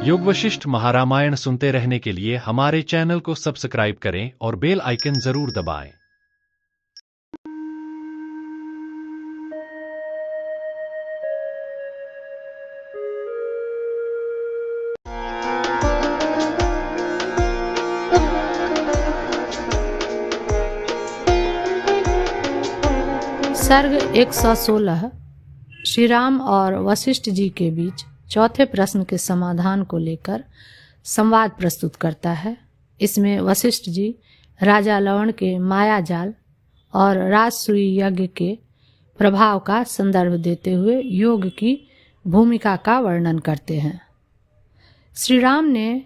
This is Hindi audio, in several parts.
योग वशिष्ठ महारामायण सुनते रहने के लिए हमारे चैनल को सब्सक्राइब करें और बेल आइकन जरूर दबाएं। सर्ग 116 श्री राम और वशिष्ठ जी के बीच चौथे प्रश्न के समाधान को लेकर संवाद प्रस्तुत करता है। इसमें वशिष्ठ जी राजा लवण के माया जाल और राजसूय यज्ञ के प्रभाव का संदर्भ देते हुए योग की भूमिका का वर्णन करते हैं। श्री राम ने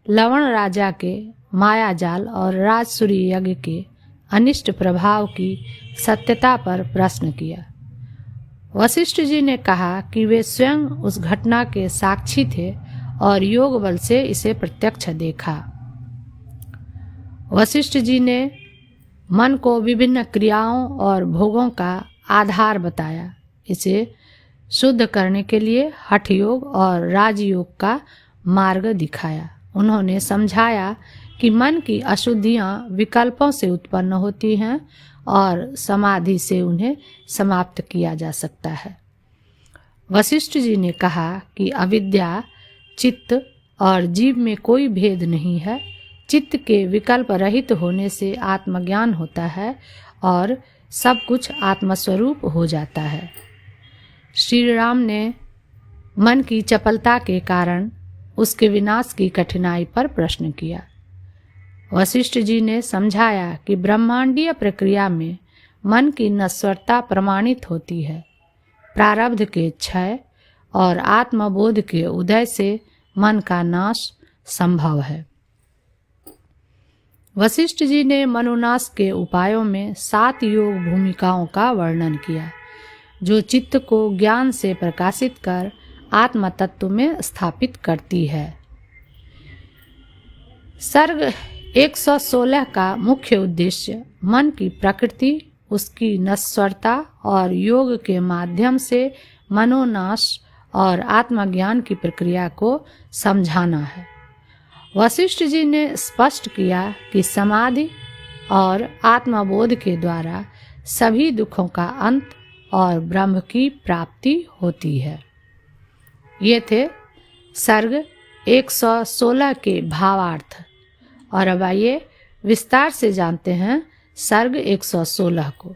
लवण राजा के माया जाल और राजसूय यज्ञ के अनिष्ट प्रभाव की सत्यता पर प्रश्न किया। वशिष्ठ जी ने कहा कि वे स्वयं उस घटना के साक्षी थे और योग बल से इसे प्रत्यक्ष देखा। वशिष्ठ जी ने मन को विभिन्न क्रियाओं और भोगों का आधार बताया। इसे शुद्ध करने के लिए हठ योग और राजयोग का मार्ग दिखाया। उन्होंने समझाया कि मन की अशुद्धियां विकल्पों से उत्पन्न होती हैं और समाधि से उन्हें समाप्त किया जा सकता है। वशिष्ठ जी ने कहा कि अविद्या, चित्त और जीव में कोई भेद नहीं है। चित्त के विकल्प रहित होने से आत्मज्ञान होता है और सब कुछ आत्मस्वरूप हो जाता है। श्री राम ने मन की चपलता के कारण उसके विनाश की कठिनाई पर प्रश्न किया। वशिष्ठ जी ने समझाया कि ब्रह्मांडीय प्रक्रिया में मन की नश्वरता प्रमाणित होती है। प्रारब्ध के क्षय और आत्मबोध के उदय से मन का नाश संभव है। वशिष्ठ जी ने मनोनाश के उपायों में 7 योग भूमिकाओं का वर्णन किया, जो चित्त को ज्ञान से प्रकाशित कर आत्म तत्व में स्थापित करती है। सर्ग 116 का मुख्य उद्देश्य मन की प्रकृति, उसकी नश्वरता और योग के माध्यम से मनोनाश और आत्मज्ञान की प्रक्रिया को समझाना है। वशिष्ठ जी ने स्पष्ट किया कि समाधि और आत्मबोध के द्वारा सभी दुखों का अंत और ब्रह्म की प्राप्ति होती है। ये थे सर्ग 116 के भावार्थ। और अब आइए विस्तार से जानते हैं सर्ग 116 को।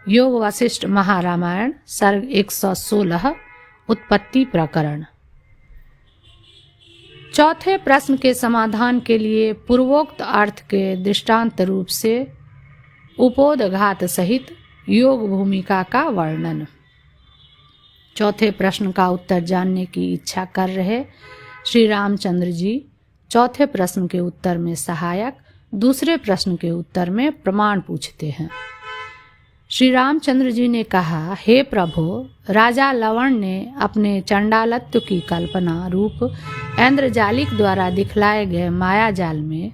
योग वशिष्ठ महारामायण सर्ग 116 उत्पत्ति प्रकरण। चौथे प्रश्न के समाधान के लिए पूर्वोक्त अर्थ के दृष्टांत रूप से उपोदघात सहित योग भूमिका का वर्णन। चौथे प्रश्न का उत्तर जानने की इच्छा कर रहे श्री रामचंद्र जी चौथे प्रश्न के उत्तर में सहायक, दूसरे प्रश्न के उत्तर में प्रमाण पूछते हैं। श्री रामचंद्र जी ने कहा, हे प्रभु, राजा लवण ने अपने चंडालत्व की कल्पना रूप ऐन्द्रजालिक द्वारा दिखलाए गए माया जाल में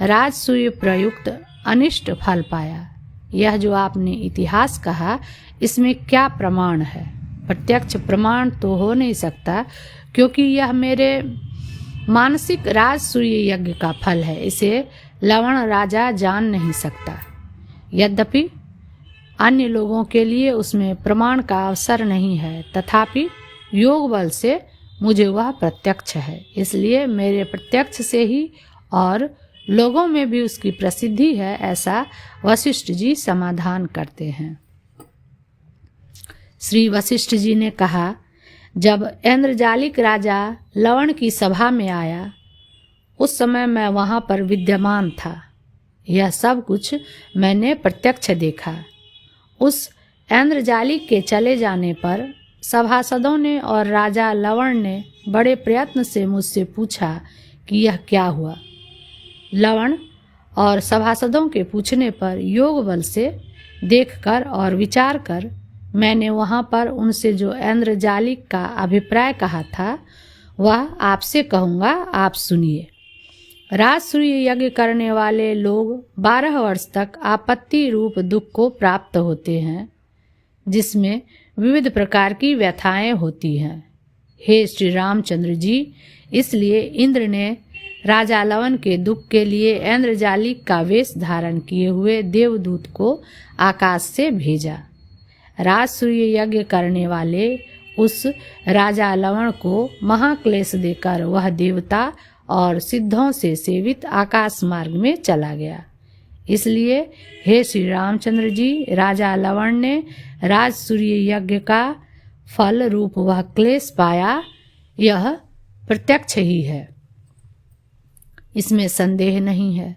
राजसूय प्रयुक्त अनिष्ट फल पाया। यह जो आपने इतिहास कहा, इसमें क्या प्रमाण है? प्रत्यक्ष प्रमाण तो हो नहीं सकता, क्योंकि यह मेरे मानसिक राजसूय यज्ञ का फल है। इसे लवण राजा जान नहीं सकता। यद्यपि अन्य लोगों के लिए उसमें प्रमाण का अवसर नहीं है, तथापि योग बल से मुझे वह प्रत्यक्ष है। इसलिए मेरे प्रत्यक्ष से ही और लोगों में भी उसकी प्रसिद्धि है, ऐसा वशिष्ठ जी समाधान करते हैं। श्री वशिष्ठ जी ने कहा, जब ऐन्द्रजालिक राजा लवण की सभा में आया, उस समय मैं वहां पर विद्यमान था। यह सब कुछ मैंने प्रत्यक्ष देखा। उस ऐन्द्रजालिक के चले जाने पर सभासदों ने और राजा लवण ने बड़े प्रयत्न से मुझसे पूछा कि यह क्या हुआ। लवण और सभासदों के पूछने पर योग बल से देखकर और विचार कर मैंने वहां पर उनसे जो ऐन्द्रजालिक का अभिप्राय कहा था, वह आपसे कहूँगा, आप सुनिए। राजसूय यज्ञ करने वाले लोग 12 वर्ष तक आपत्ति रूप दुख को प्राप्त होते हैं, जिसमें विविध प्रकार की व्यथाएं होती हैं। हे श्री रामचंद्र जी, इसलिए इंद्र ने राजा लवन के दुख के लिए ऐन्द्रजालिक का वेश धारण किए हुए देवदूत को आकाश से भेजा। राजसूय यज्ञ करने वाले उस राजा लवण को महाक्लेश देकर वह देवता और सिद्धों से सेवित आकाश मार्ग में चला गया। इसलिए हे श्री रामचंद्र जी, राजा लवण ने राजसूय यज्ञ का फल रूप वह क्लेश पाया, यह प्रत्यक्ष ही है, इसमें संदेह नहीं है।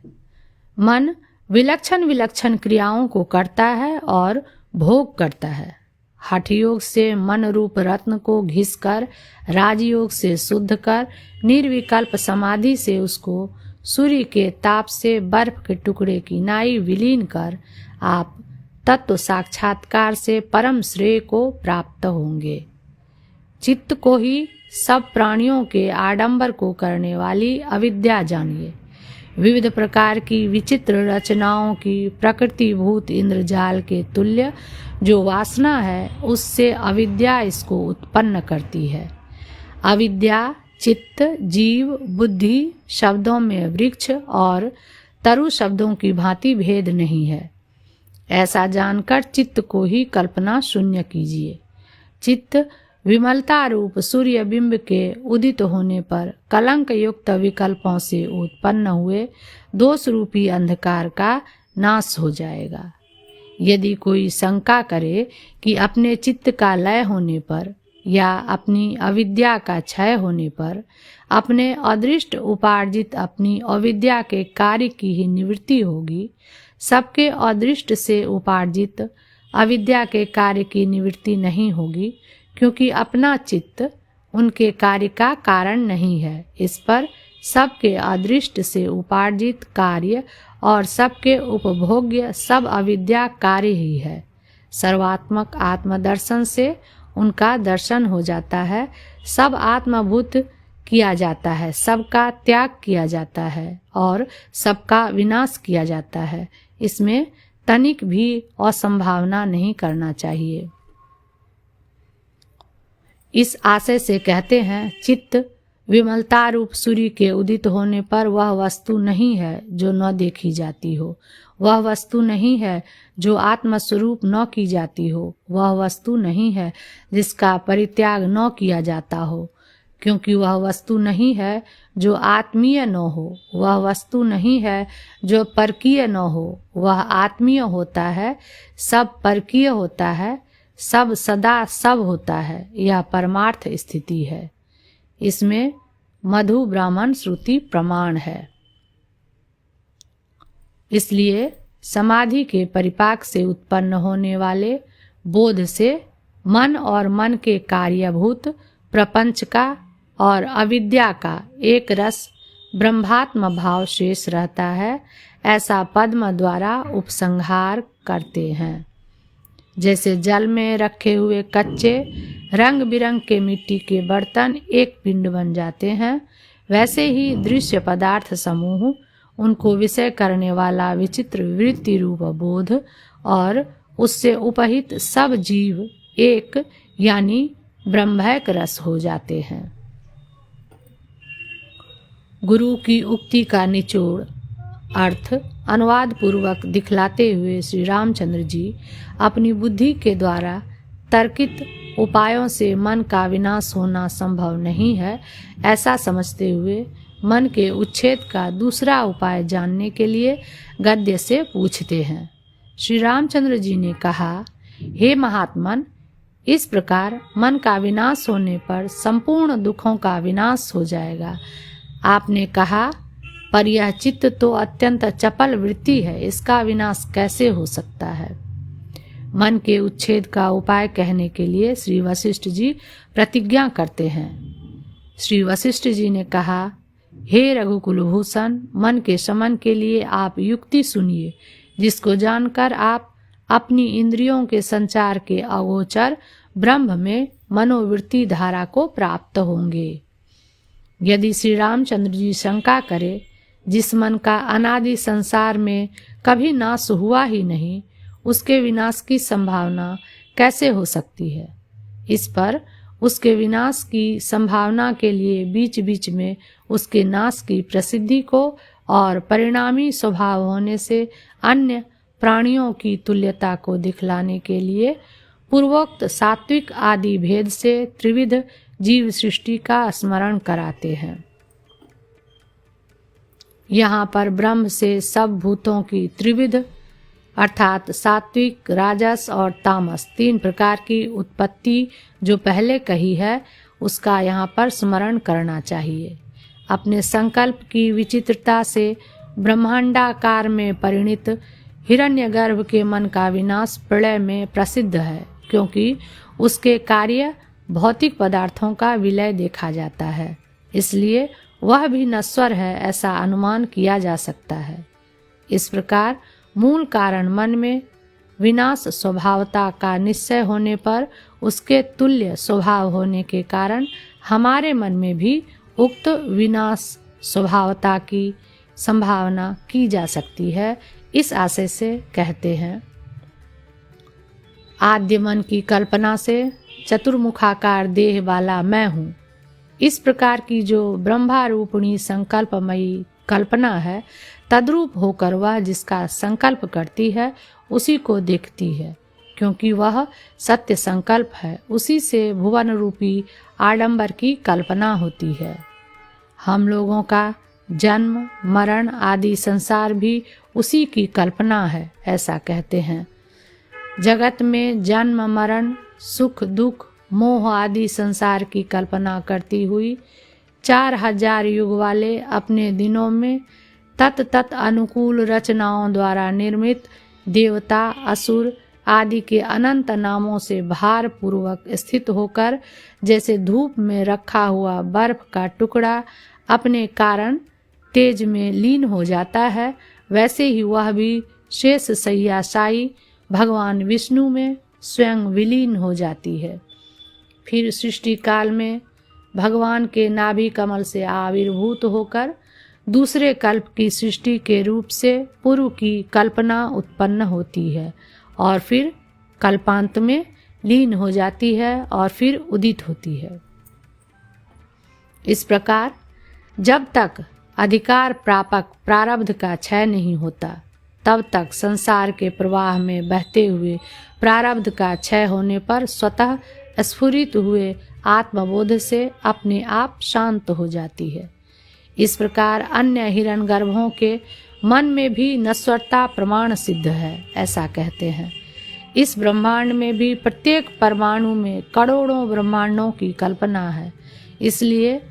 मन विलक्षण विलक्षण क्रियाओं को करता है और भोग करता है। हठ योग से मन रूप रत्न को घिसकर, राजयोग से शुद्ध कर, निर्विकल्प समाधि से उसको सूर्य के ताप से बर्फ के टुकड़े की नाई विलीन कर आप तत्व साक्षात्कार से परम श्रेय को प्राप्त होंगे। चित्त को ही सब प्राणियों के आडंबर को करने वाली अविद्या जानिए। विविध प्रकार की विचित्र रचनाओं की प्रकृतिभूत इंद्रजाल के तुल्य जो वासना है, उससे अविद्या इसको उत्पन्न करती है। अविद्या चित्त, जीव, बुद्धि शब्दों में वृक्ष और तरु शब्दों की भांति भेद नहीं है। ऐसा जानकर चित्त को ही कल्पना शून्य कीजिए। चित्त विमलता रूप सूर्य बिंब के उदित होने पर कलंक युक्त विकल्पों से उत्पन्न हुए दोष रूपी अंधकार का नाश हो जाएगा। यदि कोई शंका करे कि अपने चित्त का लय होने पर या अपनी अविद्या का क्षय होने पर अपने अदृष्ट उपार्जित अपनी अविद्या के कार्य की ही निवृत्ति होगी, सबके अदृष्ट से उपार्जित अविद्या के कार्य की निवृत्ति नहीं होगी, क्योंकि अपना चित्त उनके कार्य का कारण नहीं है। इस पर सबके अदृष्ट से उपार्जित कार्य और सबके उपभोग्य सब अविद्या कार्य ही है। सर्वात्मक आत्मदर्शन से उनका दर्शन हो जाता है, सब आत्मभूत किया जाता है, सबका त्याग किया जाता है और सबका विनाश किया जाता है। इसमें तनिक भी असंभावना नहीं करना चाहिए। इस आशय से कहते हैं, चित्त विमलता रूप सूर्य के उदित होने पर वह वस्तु नहीं है जो न देखी जाती हो, वह वस्तु नहीं है जो आत्मस्वरूप न की जाती हो, वह वस्तु नहीं है जिसका परित्याग न किया जाता हो, क्योंकि वह वस्तु नहीं है जो आत्मीय न हो, वह वस्तु नहीं है जो परकीय न हो, वह आत्मीय होता है, सब परकीय होता है, सब सदा सब होता है। यह परमार्थ स्थिति है। इसमें मधु ब्राह्मण श्रुति प्रमाण है। इसलिए समाधि के परिपाक से उत्पन्न होने वाले बोध से मन और मन के कार्यभूत प्रपंच का और अविद्या का एक रस ब्रह्मात्म भाव शेष रहता है, ऐसा पद्म द्वारा उपसंहार करते हैं। जैसे जल में रखे हुए कच्चे रंग बिरंग के मिट्टी के बर्तन एक पिंड बन जाते हैं, वैसे ही दृश्य पदार्थ समूह, उनको विषय करने वाला विचित्र वृत्ति रूप बोध और उससे उपहित सब जीव एक यानी ब्रह्मैक रस हो जाते हैं। गुरु की उक्ति का निचोड़ अर्थ अनुवाद पूर्वक दिखलाते हुए श्री रामचंद्र जी अपनी बुद्धि के द्वारा तर्कित उपायों से मन का विनाश होना संभव नहीं है, ऐसा समझते हुए मन के उच्छेद का दूसरा उपाय जानने के लिए गद्य से पूछते हैं। श्री रामचंद्र जी ने कहा, हे महात्मन, इस प्रकार मन का विनाश होने पर संपूर्ण दुखों का विनाश हो जाएगा। आपने कहा, पर यह चित्त तो अत्यंत चपल वृत्ति है, इसका विनाश कैसे हो सकता है? मन के उच्छेद का उपाय कहने के लिए श्री वशिष्ठ जी प्रतिज्ञा करते हैं। श्री वशिष्ठ जी ने कहा, हे रघुकुलभूषण, मन के शमन के लिए आप युक्ति सुनिए, जिसको जानकर आप अपनी इंद्रियों के संचार के अगोचर ब्रह्म में मनोवृत्ति धारा को प्राप्त होंगे। यदि श्री रामचंद्र जी शंका करे, जिस मन का अनादि संसार में कभी नाश हुआ ही नहीं, उसके विनाश की संभावना कैसे हो सकती है? इस पर उसके विनाश की संभावना के लिए बीच बीच में उसके नाश की प्रसिद्धि को और परिणामी स्वभाव होने से अन्य प्राणियों की तुल्यता को दिखलाने के लिए पूर्वोक्त सात्विक आदि भेद से त्रिविध जीव सृष्टि का स्मरण कराते हैं। यहाँ पर ब्रह्म से सब भूतों की त्रिविध अर्थात सात्विक, राजस और तामस 3 प्रकार की उत्पत्ति जो पहले कही है उसका यहाँ पर स्मरण करना चाहिए। अपने संकल्प की विचित्रता से ब्रह्मांडाकार में परिणित हिरण्यगर्भ के मन का विनाश प्रलय में प्रसिद्ध है, क्योंकि उसके कार्य भौतिक पदार्थों का विलय देखा जाता है, इसलिए वह भी नश्वर है ऐसा अनुमान किया जा सकता है। इस प्रकार मूल कारण मन में विनाश स्वभावता का निश्चय होने पर उसके तुल्य स्वभाव होने के कारण हमारे मन में भी उक्त विनाश स्वभावता की संभावना की जा सकती है। इस आशय से कहते हैं, आद्य मन की कल्पना से चतुर्मुखाकार देह वाला मैं हूँ। इस प्रकार की जो ब्रह्मारूपिणी संकल्पमयी कल्पना है, तद्रूप होकर वह जिसका संकल्प करती है उसी को देखती है, क्योंकि वह सत्य संकल्प है। उसी से भुवन रूपी आडंबर की कल्पना होती है। हम लोगों का जन्म मरण आदि संसार भी उसी की कल्पना है, ऐसा कहते हैं। जगत में जन्म मरण सुख दुख मोह आदि संसार की कल्पना करती हुई 4000 युग वाले अपने दिनों में तत् अनुकूल रचनाओं द्वारा निर्मित देवता असुर आदि के अनंत नामों से भार पूर्वक स्थित होकर जैसे धूप में रखा हुआ बर्फ का टुकड़ा अपने कारण तेज में लीन हो जाता है, वैसे ही वह भी शेष शय्याशायी भगवान विष्णु में स्वयं विलीन हो जाती है। फिर सृष्टि काल में भगवान के नाभि कमल से आविर्भूत होकर दूसरे कल्प की सृष्टि के रूप से पूर्व की कल्पना उत्पन्न होती है और फिर कल्पांत में लीन हो जाती है और फिर उदित होती है। इस प्रकार जब तक अधिकार प्रापक प्रारब्ध का क्षय नहीं होता, तब तक संसार के प्रवाह में बहते हुए प्रारब्ध का क्षय होने पर स्वतः स्फुरित हुए आत्मबोध से अपने आप शांत हो जाती है। इस प्रकार अन्य हिरण्यगर्भों के मन में भी नश्वरता प्रमाण सिद्ध है, ऐसा कहते हैं। इस ब्रह्मांड में भी प्रत्येक परमाणु में करोड़ों ब्रह्मांडों की कल्पना है, इसलिए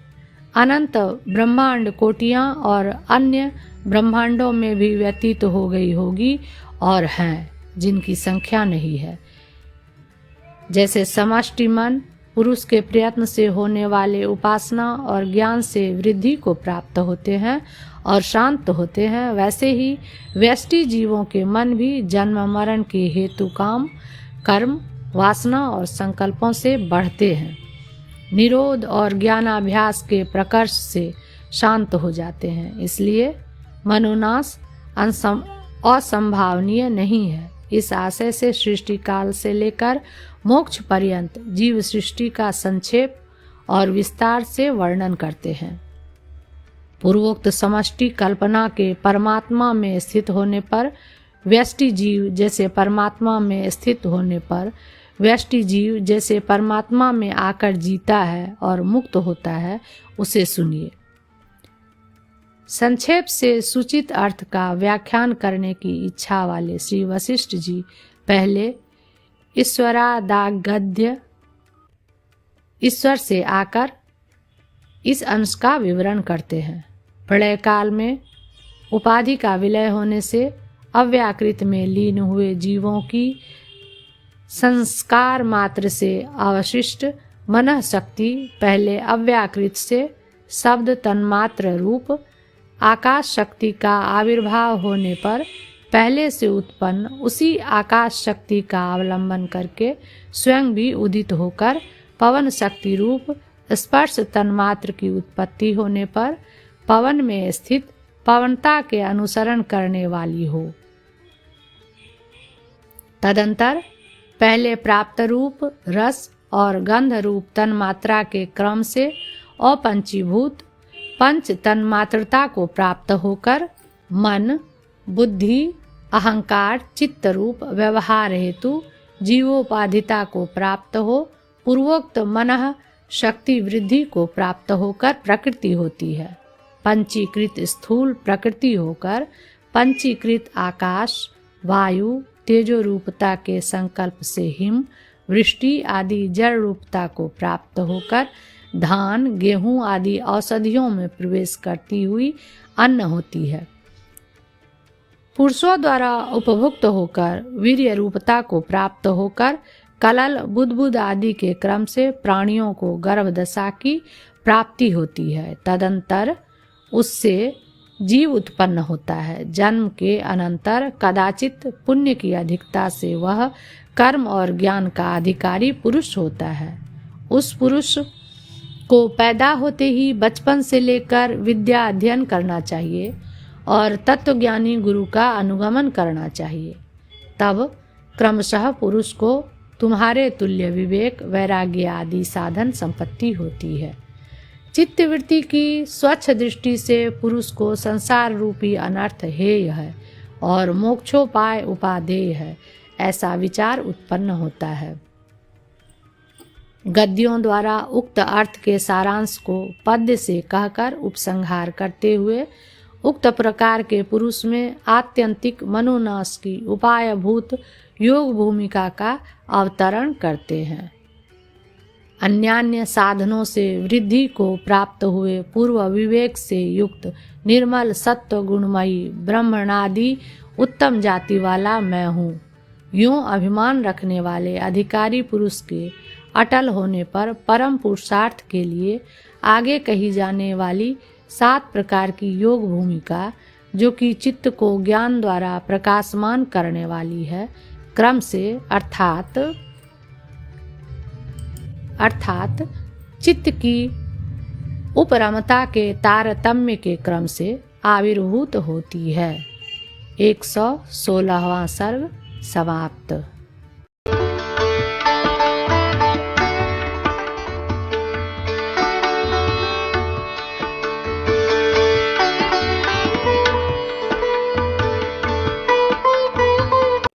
अनंत ब्रह्मांड कोटियां और अन्य ब्रह्मांडों में भी व्यतीत हो गई होगी और हैं, जिनकी संख्या नहीं है। जैसे समष्टि मन पुरुष के प्रयत्न से होने वाले उपासना और ज्ञान से वृद्धि को प्राप्त होते हैं और शांत होते हैं, वैसे ही व्यष्टि जीवों के मन भी जन्म मरण के हेतु काम कर्म वासना और संकल्पों से बढ़ते हैं। निरोध और ज्ञानाभ्यास के प्रकर्ष से शांत हो जाते हैं, इसलिए मनोनाश असंभावनीय नहीं है। इस आशय से सृष्टि काल से लेकर मोक्ष पर्यंत जीव सृष्टि का संक्षेप और विस्तार से वर्णन करते हैं। पूर्वोक्त समष्टि कल्पना के परमात्मा में स्थित होने पर व्यष्टि जीव जैसे परमात्मा में स्थित होने पर व्यष्टि जीव जैसे परमात्मा में आकर जीता है और मुक्त होता है, उसे सुनिए। संक्षेप से सूचित अर्थ का व्याख्यान करने की इच्छा वाले श्री वशिष्ठ जी पहले ईश्वरादागद्य ईश्वर से आकर इस अंश का विवरण करते हैं। प्रलय काल में उपाधि का विलय होने से अव्याकृत में लीन हुए जीवों की संस्कार मात्र से अवशिष्ट मनः शक्ति पहले अव्याकृत से शब्द तन्मात्र रूप आकाश शक्ति का आविर्भाव होने पर पहले से उत्पन्न उसी आकाश शक्ति का अवलंबन करके स्वयं भी उदित होकर पवन शक्ति रूप स्पर्श तन्मात्र की उत्पत्ति होने पर पवन में स्थित पवनता के अनुसरण करने वाली हो। तदंतर पहले प्राप्त रूप रस और गंध रूप तन्मात्रा के क्रम से अपंचीभूत पंच तन्मात्रता को प्राप्त होकर मन, बुद्धि, अहंकार, चित्त रूप व्यवहार हेतु जीवोपाधिता को प्राप्त हो पूर्वोक्त मनः शक्ति वृद्धि को प्राप्त होकर प्रकृति होती है। पंचीकृत स्थूल प्रकृति होकर पंचीकृत आकाश, वायु, तेजो रूपता के संकल्प से हिम, वृष्टि आदि जड़ रूपता को प्राप्त होकर धान, गेहूं आदि औषधियों में प्रवेश करती हुई अन्न होती है। पुरुषों द्वारा उपभुक्त होकर वीर्य रूपता को प्राप्त होकर कलल, बुद्बुद आदि के क्रम से प्राणियों को गर्भ दशा की प्राप्ति होती है। तदंतर उससे जीव उत्पन्न होता है। जन्म के अनंतर कदाचित पुण्य की अधिकता से वह कर्म और ज्ञान का अधिकारी पुरुष होता है। उस पुरुष को पैदा होते ही बचपन से लेकर विद्या अध्ययन करना चाहिए और तत्वज्ञानी गुरु का अनुगमन करना चाहिए। तब क्रमशः पुरुष को तुम्हारे तुल्य विवेक, वैराग्य आदि साधन संपत्ति होती है। चित्तवृत्ति की स्वच्छ दृष्टि से पुरुष को संसार रूपी अनर्थ हेय है और मोक्षोपाय उपादेय है, ऐसा विचार उत्पन्न होता है। गद्यों द्वारा उक्त अर्थ के सारांश को पद्य से कहकर उपसंहार करते हुए उक्त प्रकार के पुरुष में आत्यंतिक मनोनाश की उपायभूत योग भूमिका का अवतरण करते हैं। अन्यान्य साधनों से वृद्धि को प्राप्त हुए पूर्व विवेक से युक्त निर्मल सत्व गुणमयी ब्रह्मणादि उत्तम जाति वाला मैं हूँ, यूं अभिमान रखने वाले अधिकारी पुरुष के अटल होने पर परम पुरुषार्थ के लिए आगे कही जाने वाली 7 प्रकार की योग भूमिका, जो कि चित्त को ज्ञान द्वारा प्रकाशमान करने वाली है, क्रम से अर्थात चित्त की उपरमता के तारतम्य के क्रम से आविर्भूत होती है। 116वां सर्ग समाप्त।